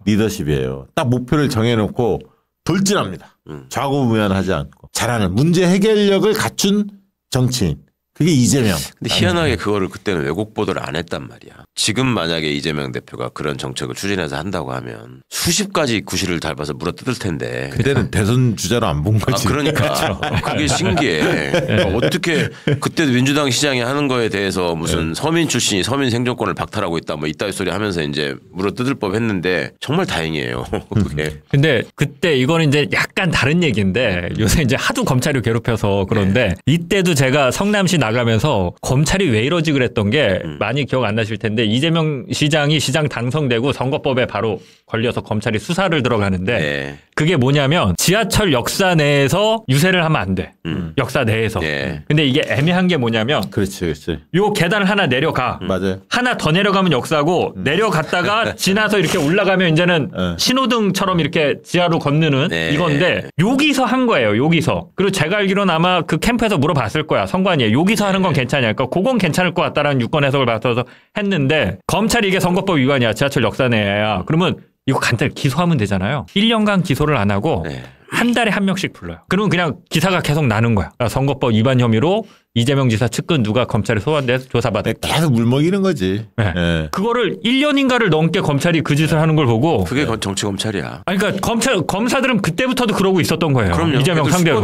리더십이에요. 딱 목표를 정해놓고 돌진합니다. 좌고우면하지 않고 잘하는 문제 해결력을 갖춘 정치인. 그게 이재명. 근데 희한하게 그거를 그때는 왜곡 보도를 안 했단 말이야. 지금 만약에 이재명 대표가 그런 정책을 추진해서 한다고 하면 수십 가지 구실을 닮아서 물어뜯을 텐데. 그때는 대선 주자로 안 본 거지. 그러니까 그게 신기해. 어떻게 그때 민주당 시장이 하는 거에 대해서 무슨 서민 출신이 서민 생존권을 박탈하고 있다 뭐 이따위 소리 하면서 이제 물어뜯을 법 했는데 정말 다행이에요. 그게. 근데 그때 이거는 이제 약간 다른 얘기인데 요새 이제 하도 검찰이 괴롭혀서 그런데 이때도 제가 성남시 나가면서 검찰이 왜 이러지 그랬던 게 많이 기억 안 나실 텐데 이재명 시장이 시장 당선되고 선거법에 바로 걸려서 검찰이 수사를 들어가는데 그게 뭐냐면 지하철 역사 내에서 유세를 하면 안 돼. 역사 내에서. 근데 이게 애매한 게 뭐냐면 그렇지. 요 계단을 하나 내려가. 맞아요. 하나 더 내려가면 역사고 내려갔다가 지나서 이렇게 올라가면 이제는 신호등처럼 이렇게 지하로 건너는 이건데 여기서 한 거예요. 여기서. 그리고 제가 알기로는 아마 그 캠프에서 물어봤을 거야. 선관위에. 여기서 하는 건 괜찮냐. 그러니까 그건 괜찮을 것 같다라는 유권 해석을 받아서 했는데 검찰이 이게 선거법 위반이야. 지하철 역사 내야. 그러면 이거 간단히 기소하면 되잖아요. 1년간 기소를 안 하고 한 달에 한 명씩 불러요. 그러면 그냥 기사가 계속 나는 거야. 그러니까 선거법 위반 혐의로 이재명 지사 측근 누가 검찰에 소환돼서 조사받았다. 계속 물먹이는 거지. 그거를 1년인가를 넘게 검찰이 그 짓을 하는 걸 보고 그게 정치 검찰이야. 아니 그러니까 검사들은 그때부터도 그러고 있었던 거예요. 그럼요. 이재명 상대로.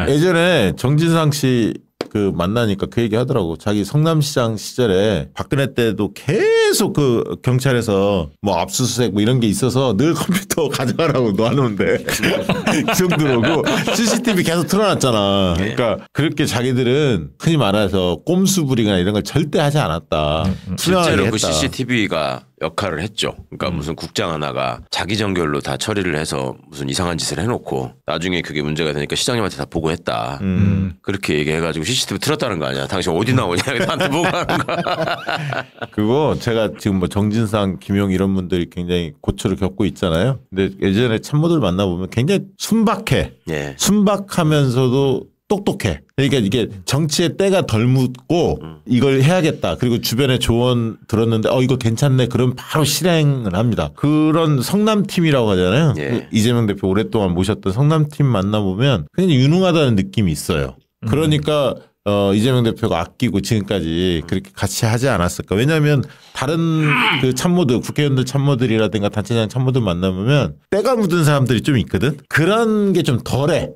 예전에 정진상 씨 그 만나니까 그 얘기 하더라고. 자기 성남시장 시절에 박근혜 때도 계속 그 경찰에서 뭐 압수수색 뭐 이런 게 있어서 늘 컴퓨터 가져가라고 놔놓는데 기억 들어오고 CCTV 계속 틀어놨잖아. 그러니까 그렇게 자기들은 흔히 말해서 꼼수 부리거나 이런 걸 절대 하지 않았다. 실제로 그 CCTV가 역할을 했죠. 그러니까 무슨 국장 하나가 자기 전결로 다 처리를 해서 무슨 이상한 짓을 해놓고 나중에 그게 문제가 되니까 시장님한테 다 보고했다. 그렇게 얘기해가지고 CCTV 틀었다는 거 아니야. 당신 어디 나오냐. 나한테 보고하는 거야. 그거 제가 지금 뭐 정진상, 김용 이런 분들이 굉장히 고초를 겪고 있잖아요. 근데 예전에 참모들 만나보면 굉장히 순박해. 순박하면서도 똑똑해. 그러니까 이게 정치의 때가 덜 묻고 이걸 해야겠다. 그리고 주변에 조언 들었는데 이거 괜찮네. 그럼 바로 실행을 합니다. 그런 성남팀이라고 하잖아요. 이재명 대표 오랫동안 모셨던 성남팀 만나보면 굉장히 유능하다는 느낌이 있어요. 그러니까 이재명 대표가 아끼고 지금까지 그렇게 같이 하지 않았을까. 왜냐하면 다른 그 참모들, 국회의원들 참모들이라든가 단체장 참모들 만나보면 때가 묻은 사람들이 좀 있거든. 그런 게 좀 덜해.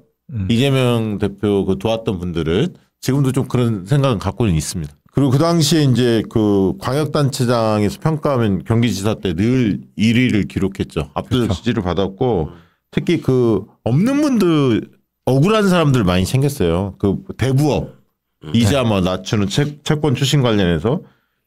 이재명 대표 그 도왔던 분들은 지금도 좀 그런 생각은 갖고는 있습니다. 그리고 그 당시에 이제 그 광역단체장에서 평가하면 경기지사 때 늘 1위를 기록했죠. 압도적 지지를 받았고 특히 그 없는 분들 억울한 사람들 많이 생겼어요. 그 대부업 이자 뭐 낮추는 채권 추심 관련해서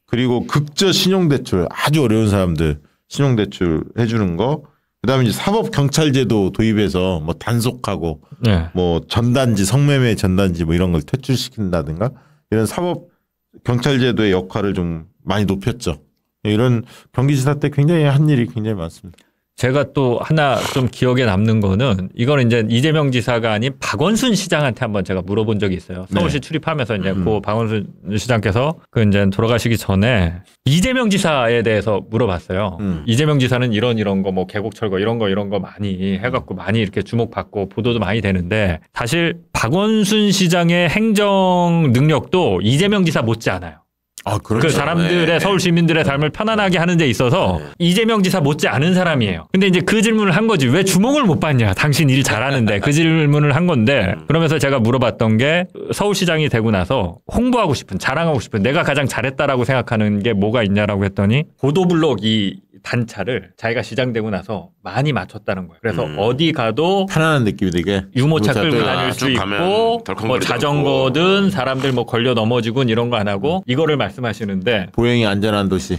그리고 극저 신용대출 아주 어려운 사람들 신용대출 해주는 거. 그다음에 이제 사법경찰제도 도입해서 뭐 단속하고 네. 뭐 전단지 성매매 전단지 뭐 이런 걸 퇴출시킨다든가 이런 사법경찰제도의 역할을 좀 많이 높였죠. 이런 경기지사 때 굉장히 한 일이 굉장히 많습니다. 제가 또 하나 좀 기억에 남는 거는 이거는 이제 이재명 지사가 아닌 박원순 시장한테 한번 제가 물어본 적이 있어요. 서울시 출입하면서 이제 그 박원순 시장께서 그 이제 돌아가시기 전에 이재명 지사에 대해서 물어봤어요. 이재명 지사는 이런 거 뭐 계곡철거 이런 거 많이 해갖고 많이 이렇게 주목받고 보도도 많이 되는데 사실 박원순 시장의 행정 능력도 이재명 지사 못지 않아요. 아, 그렇죠. 그 사람들의 네. 서울 시민들의 삶을 편안하게 하는 데 있어서 이재명 지사 못지 않은 사람이에요. 근데 이제 그 질문을 한 거지. 왜 주목을 못 받냐? 당신 일 잘하는데. 그 질문을 한 건데 그러면서 제가 물어봤던 게 서울시장이 되고 나서 홍보하고 싶은 자랑하고 싶은 내가 가장 잘했다라고 생각하는 게 뭐가 있냐라고 했더니 보도블록 이 단차를 자기가 시장 되고 나서 많이 맞췄다는 거예요. 그래서 어디 가도 편안한 느낌이 되게 유모차 끌고 다닐 수 쭉 가면 있고 덜컹거리지 뭐 않고. 자전거든 사람들 뭐 걸려 넘어지곤 이런 거 안 하고 이거를 말씀하시는데 보행이 안전한 도시.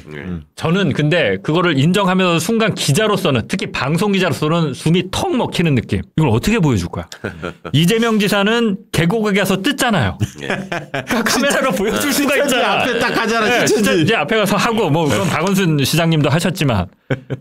저는 근데 그거를 인정하면서 순간 기자로서는 특히 방송 기자로서는 숨이 턱 막히는 느낌. 이걸 어떻게 보여줄 거야? 이재명 지사는 계곡에 가서 뜯잖아요. 그러니까 카메라로 보여줄 수가 있잖아. 앞에 딱 가잖아. 네, 진짜 이제 앞에 가서 하고 뭐 그건 박원순 시장님도 하셨지만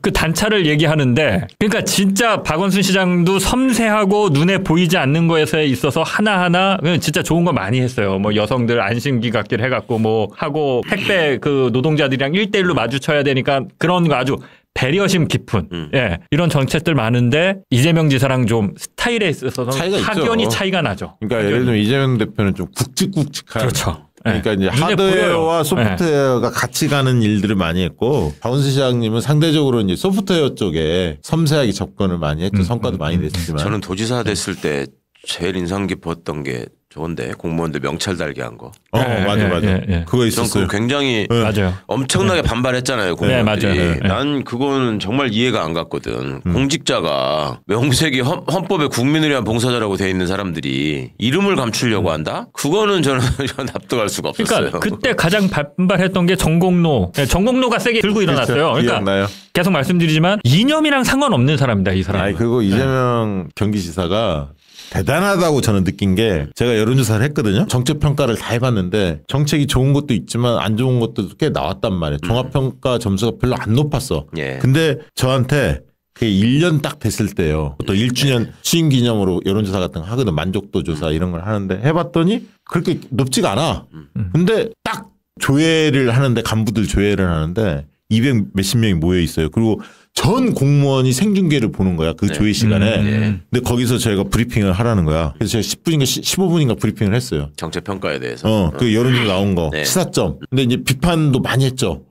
그 단차를 얘기하는데 그러니까 진짜 박원순 시장도 섬세하고 눈에 보이지 않는 거에서 있어서 하나하나 진짜 좋은 거 많이 했어요. 뭐 여성들 안심기 갖기를 해갖고 뭐 하고 택배 그 노동자들이랑 1대1로 마주쳐야 되니까 그런 거 아주 배려심 깊은 예, 이런 정책들 많은데 이재명 지사랑 좀 스타일에 있어서는 차이가 확연히 있죠. 차이가 나죠. 그러니까 예를 들면 이재명 대표는 좀 굵직굵직한. 그렇죠. 그러니까 이제 눈에 하드웨어와 보여요. 소프트웨어가 같이 가는 일들을 많이 했고 박원순 시장님은 상대적으로 이제 소프트웨어 쪽에 섬세하게 접근을 많이 했죠. 성과도 많이 냈지만. 저는 도지사 됐을 때 제일 인상 깊었던 게 저건데 공무원들 명찰 달게 한 거. 맞아. 그거 전 있었어요. 그거 굉장히 맞아요. 엄청나게 반발했잖아요. 공무원들이. 네, 맞아요. 난 그거는 정말 이해가 안 갔거든. 공직자가 명색이 헌법에 국민을 위한 봉사자라고 돼 있는 사람들이 이름을 감추려고 한다? 그거는 저는 납득할 수가 없었어요. 그러니까 그때 가장 반발했던 게 정공로. 네, 정공로가 세게 들고 일어났어요. 그러니까 기억나요? 계속 말씀드리지만 이념이랑 상관없는 사람입니다. 이 사람. 아니 그리고 이재명 경기지사가 대단하다고 저는 느낀 게 제가 여론조사를 했거든요. 정책 평가를 다 해봤는데 정책이 좋은 것도 있지만 안 좋은 것도 꽤 나왔단 말이에요. 종합평가 점수가 별로 안 높았어. 예. 근데 저한테 그게 1년 딱 됐을 때요. 또 1주년 취임 기념으로 여론조사 같은 거 하거든. 만족도 조사 이런 걸 하는데 해봤더니 그렇게 높지가 않아. 근데 딱 조회를 하는데 간부들 조회를 하는데 200 몇십 명이 모여 있어요. 그리고 전 공무원이 생중계를 보는 거야. 그 조회 시간에. 근데 거기서 저희가 브리핑을 하라는 거야. 그래서 제가 10분인가 15분인가 브리핑을 했어요. 정책 평가에 대해서. 그 여론조사 나온 거. 네. 시사점. 근데 이제 비판도 많이 했죠.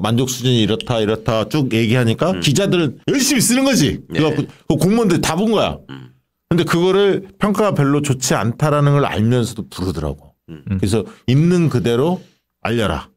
만족 수준이 이렇다 쭉 얘기하니까 기자들은 열심히 쓰는 거지. 그래갖고 그 공무원들 다 본 거야. 근데 그거를 평가가 별로 좋지 않다라는 걸 알면서도 부르더라고. 그래서 있는 그대로 알려라.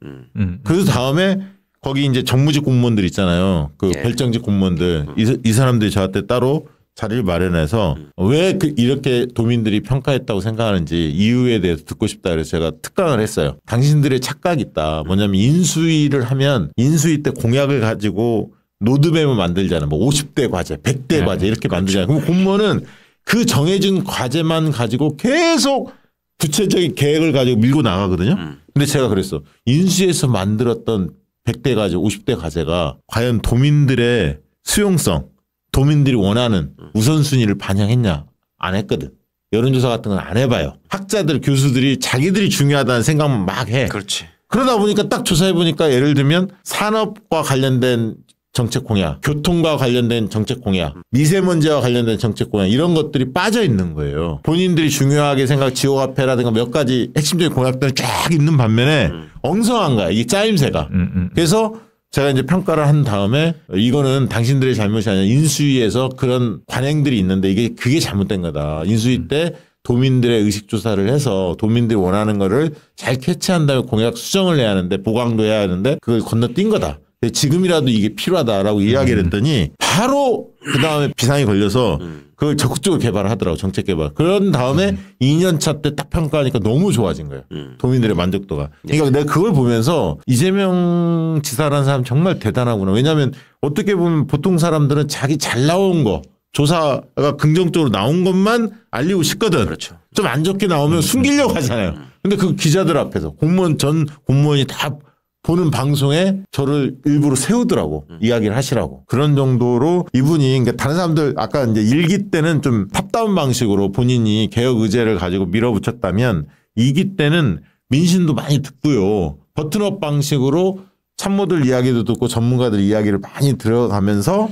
그래서 다음에 거기 이제 정무직 공무원들 있잖아요. 그 별정직 공무원들. 이 사람들이 저한테 따로 자리를 마련해서 왜 이렇게 도민들이 평가했다고 생각하는지 이유에 대해서 듣고 싶다 그래서 제가 특강을 했어요. 당신들의 착각이 있다. 뭐냐면 인수위를 하면 인수위 때 공약을 가지고 로드맵을 만들잖아요. 뭐 50대 과제, 100대 과제 이렇게 만들잖아요. 그럼 공무원은 그 정해진 과제만 가지고 계속 구체적인 계획을 가지고 밀고 나가거든요. 근데 제가 그랬어. 인수위에서 만들었던 100대 과제, 50대 과제가 과연 도민들의 수용성, 도민들이 원하는 우선순위를 반영했냐? 안 했거든. 여론조사 같은 건 안 해봐요. 학자들, 교수들이 자기들이 중요하다는 생각만 막 해. 그렇지. 그러다 보니까 딱 조사해보니까 예를 들면 산업과 관련된 정책 공약, 교통과 관련된 정책 공약, 미세먼지와 관련된 정책 공약 이런 것들이 빠져 있는 거예요. 본인들이 중요하게 생각 지역 화폐라든가 몇 가지 핵심적인 공약들을 쫙 있는 반면에 엉성한 거야. 이게 짜임새가. 그래서 제가 이제 평가를 한 다음에 이거는 당신들의 잘못이 아니라 인수위에서 그런 관행들이 있는데 그게 잘못된 거다. 인수위 때 도민들의 의식조사를 해서 도민들이 원하는 거를 잘 캐치한 다음에 공약 수정을 해야 하는데 보강도 해야 하는데 그걸 건너뛴 거다. 지금이라도 이게 필요하다라고 이야기를 했더니 바로 그 다음에 비상이 걸려서 그걸 적극적으로 개발을 하더라고. 정책 개발. 그런 다음에 2년차 때 딱 평가하니까 너무 좋아진 거예요. 도민들의 만족도가. 그러니까 내가 그걸 보면서 이재명 지사라는 사람 정말 대단하구나. 왜냐하면 어떻게 보면 보통 사람들은 자기 잘 나온 거 조사가 긍정적으로 나온 것만 알리고 싶거든. 그렇죠. 좀 안 좋게 나오면 숨기려고 하잖아요. 근데 그 기자들 앞에서 전 공무원이 다 보는 방송에 저를 일부러 세우더라고. 이야기를 하시라고. 그런 정도로 이분이 그러니까 다른 사람들 아까 이제 일기 때는 좀 탑다운 방식으로 본인이 개혁 의제를 가지고 밀어붙였다면 2기 때는 민심도 많이 듣고요. 버튼업 방식으로 참모들 이야기도 듣고 전문가들 이야기를 많이 들어가면서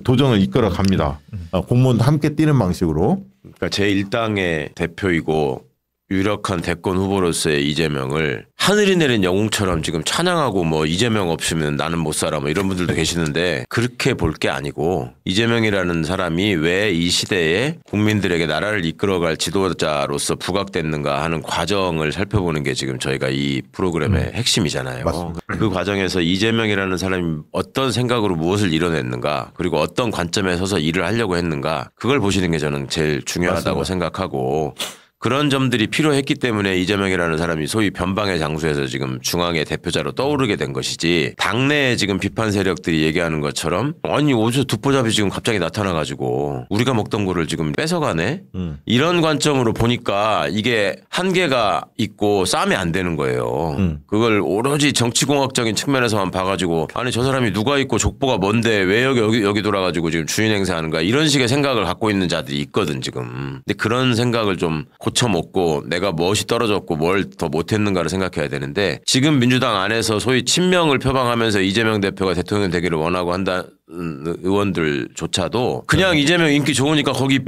도정을 이끌어 갑니다. 공무원도 함께 뛰는 방식으로. 그러니까 제1당의 대표이고 유력한 대권 후보로서의 이재명을 하늘이 내린 영웅처럼 지금 찬양하고 뭐 이재명 없으면 나는 못 살아 뭐 이런 분들도 계시는데 그렇게 볼 게 아니고 이재명이라는 사람이 왜 이 시대에 국민들에게 나라를 이끌어갈 지도자로서 부각됐는가 하는 과정을 살펴보는 게 지금 저희가 이 프로그램의 핵심이잖아요. 맞습니다. 그 과정에서 이재명이라는 사람이 어떤 생각으로 무엇을 이뤄냈는가 그리고 어떤 관점에 서서 일을 하려고 했는가 그걸 보시는 게 저는 제일 중요하다고 맞습니다. 생각하고 그런 점들이 필요했기 때문에 이재명이라는 사람이 소위 변방의 장수에서 지금 중앙의 대표자로 떠오르게 된 것이지 당내에 지금 비판 세력들이 얘기하는 것처럼 아니 어디서 듣보잡이 지금 갑자기 나타나가지고 우리가 먹던 거를 지금 뺏어가네 이런 관점으로 보니까 이게 한계가 있고 싸움이 안 되는 거예요. 그걸 오로지 정치공학적인 측면에서만 봐가지고 아니 저 사람이 누가 있고 족보가 뭔데 왜 여기 돌아가지고 지금 주인 행세하는 거야 이런 식의 생각을 갖고 있는 자들이 있거든 지금. 근데 그런 생각을 좀 고쳐먹고 내가 무엇이 떨어졌고 뭘 더 못했는가를 생각해야 되는데 지금 민주당 안에서 소위 친명을 표방하면서 이재명 대표가 대통령 되기를 원하고 한다는 의원들조차도 그냥 이재명 인기 좋으니까 거기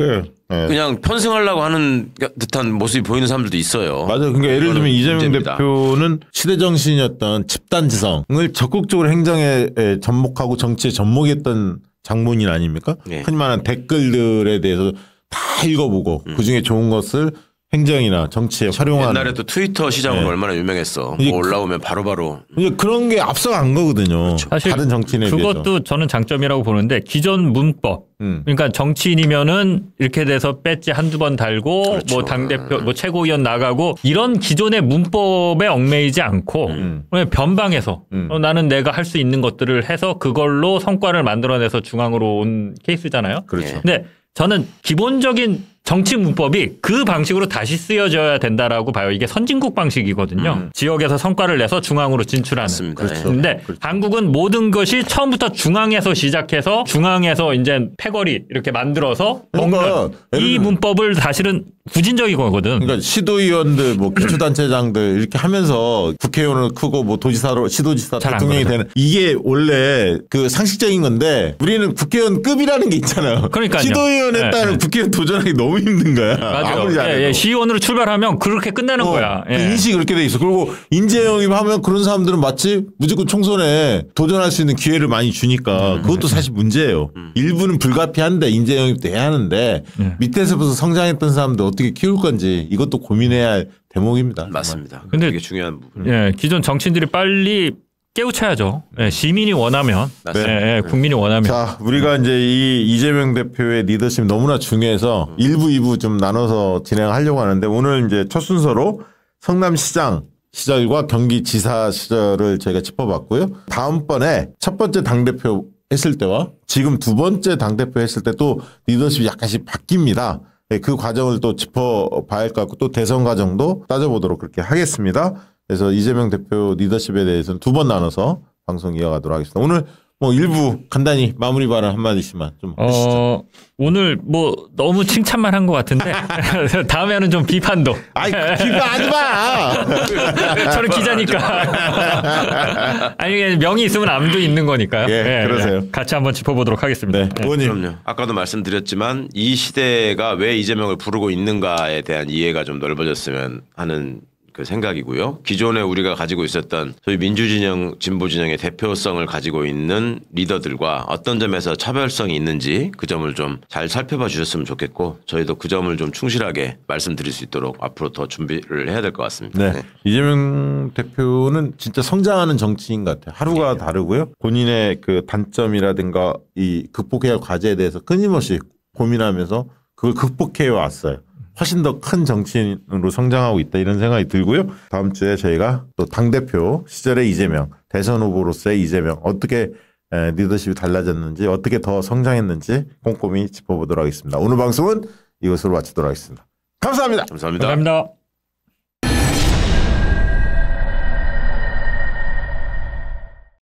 그냥 편승하려고 하는 듯한 모습이 보이는 사람들도 있어요. 맞아요. 그러니까 예를 들면 이재명 문제입니다. 대표는 시대정신이었던 집단지성을 적극적으로 행정에 접목하고 정치에 접목했던 장본인 아닙니까? 네. 흔히 말하는 댓글들에 대해서 다 읽어보고 그중에 좋은 것을 행정이나 정치에 활용하는. 옛날에 또 트위터 시장은 얼마나 유명했어. 뭐 올라오면 바로바로. 그런 게 앞서간 거거든요. 그렇죠. 사실 다른 정치인에 그것도 비해서. 저는 장점이라고 보는데 기존 문법 그러니까 정치인이면은 이렇게 돼서 배지 한두 번 달고 그렇죠. 뭐 당대표 뭐 최고위원 나가고 이런 기존의 문법에 얽매이지 않고 그냥 변방에서 나는 내가 할 수 있는 것들을 해서 그걸로 성과를 만들어내서 중앙으로 온 케이스잖아요. 그렇죠. 근데 저는 기본적인 정치 문법이 그 방식으로 다시 쓰여져야 된다라고 봐요. 이게 선진국 방식이거든요. 지역에서 성과를 내서 중앙으로 진출하는. 맞습니다. 그렇죠. 근데 한국은 모든 것이 처음부터 중앙에서 시작해서 중앙에서 이제 패거리 이렇게 만들어서 그러니까 먹는 이 문법을 사실은 부진적인 거거든. 그러니까 시도의원들, 뭐 교초단체장들 이렇게 하면서 국회의원을 크고 뭐 도지사로 시도지사 잘안 대통령이 그러죠. 되는 이게 원래 그 상식적인 건데 우리는 국회의원급이라는 게 있잖아요. 그러니까요. 시도의원 했다는 국회의원 도전하기 너무 힘든 거야. 아무리 잘해도. 시의원으로 출발하면 그렇게 끝나는 거야. 그 인식이 그렇게 돼 있어. 그리고 인재 영입하면 그런 사람들은 마치 무조건 총선에 도전할 수 있는 기회를 많이 주니까 그것도 사실 문제예요. 일부는 불가피한데 인재 영입도 해야 하는데 밑에서부터 성장했던 사람들 어떻게 키울 건지 이것도 고민해야 할 대목입니다. 맞습니다. 근데 되게 중요한 부분. 예, 기존 정치인들이 빨리 깨우쳐야죠. 예, 시민이 원하면, 예, 국민이 원하면. 자, 우리가 이제 이 이재명 대표의 리더십이 너무나 중요해서 1부, 2부 좀 나눠서 진행하려고 하는데 오늘 이제 첫 순서로 성남시장 시절과 경기지사 시절을 저희가 짚어봤고요. 다음번에 첫 번째 당대표 했을 때와 지금 두 번째 당대표 했을 때 또 리더십이 약간씩 바뀝니다. 그 과정을 또 짚어봐야 할 것 같고 또 대선 과정도 따져보도록 그렇게 하겠습니다. 그래서 이재명 대표 리더십에 대해서는 두 번 나눠서 방송 이어가도록 하겠습니다. 오늘 뭐 일부 간단히 마무리 발언 한마디씩만 좀 해주시죠. 오늘 뭐 너무 칭찬만 한 것 같은데 다음에는 좀 비판도. 아이 비판하지 마. 저는 기자니까. 아니 명이 있으면 암도 있는 거니까요. 예, 그러세요. 같이 한번 짚어보도록 하겠습니다. 네, 의원님. 그럼요. 아까도 말씀드렸지만 이 시대가 왜 이재명을 부르고 있는가에 대한 이해가 좀 넓어졌으면 하는 그 생각이고요. 기존에 우리가 가지고 있었던 소위 민주진영, 진보진영의 대표성을 가지고 있는 리더들과 어떤 점에서 차별성이 있는지 그 점을 좀 잘 살펴봐 주셨으면 좋겠고 저희도 그 점을 좀 충실하게 말씀드릴 수 있도록 앞으로 더 준비를 해야 될 것 같습니다. 네. 네. 이재명 대표는 진짜 성장하는 정치인 같아요. 하루가 다르고요. 본인의 그 단점이라든가 이 극복해야 할 과제에 대해서 끊임없이 고민하면서 그걸 극복해 왔어요. 훨씬 더 큰 정치인으로 성장하고 있다 이런 생각이 들고요. 다음 주에 저희가 또 당대표 시절의 이재명, 대선 후보로서의 이재명 어떻게 리더십이 달라졌는지 어떻게 더 성장했는지 꼼꼼히 짚어보도록 하겠습니다. 오늘 방송은 이것으로 마치도록 하겠습니다. 감사합니다. 감사합니다. 감사합니다.